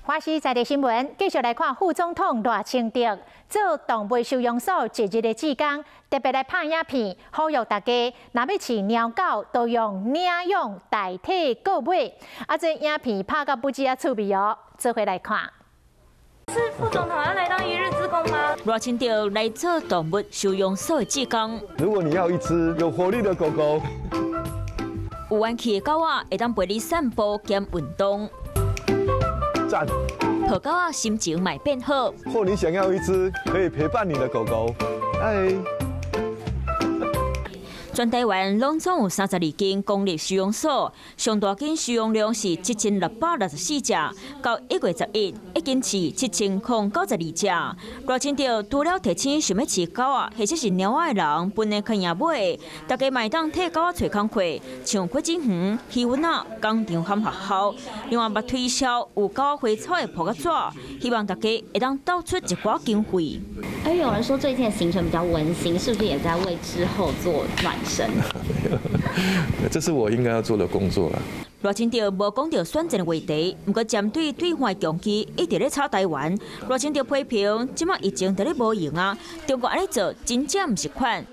华视在地新闻继续来看副总统赖清德做动物收容所一日的志工，特别来拍影片，呼吁大家若要饲猫狗，都用领养代替购买。这影片拍到不止趣味哦，做回来看。 是副总统要来当一日志工吗？赖清德来做动物收容所的志工。如果你要一只有活力的狗狗，有元气的狗仔会当陪你散步兼运动。赞！抱狗仔心情嘛变好。或你想要一只可以陪伴你的狗狗，哎。 全台湾拢总有32间公立收容所，上大间收容量是7664只，到1月11已经饲7092只。赖清德除了提醒想要饲狗仔或者是猫仔的人，本来可以买，大家嘛当替狗仔找工课，像郭金园、希文啊、工厂和学校，另外也推销有狗仔花草的铺个纸，希望大家会当倒出一寡经费。而有人说最近的行程比较温馨，是不是也在为之后做暖身？这是我应该要做的工作了。赖清德无讲到选战的话题，不过针对对华强期一直咧炒台湾，赖清德批评即马疫情在咧无用啊，中国安尼做真正唔是款。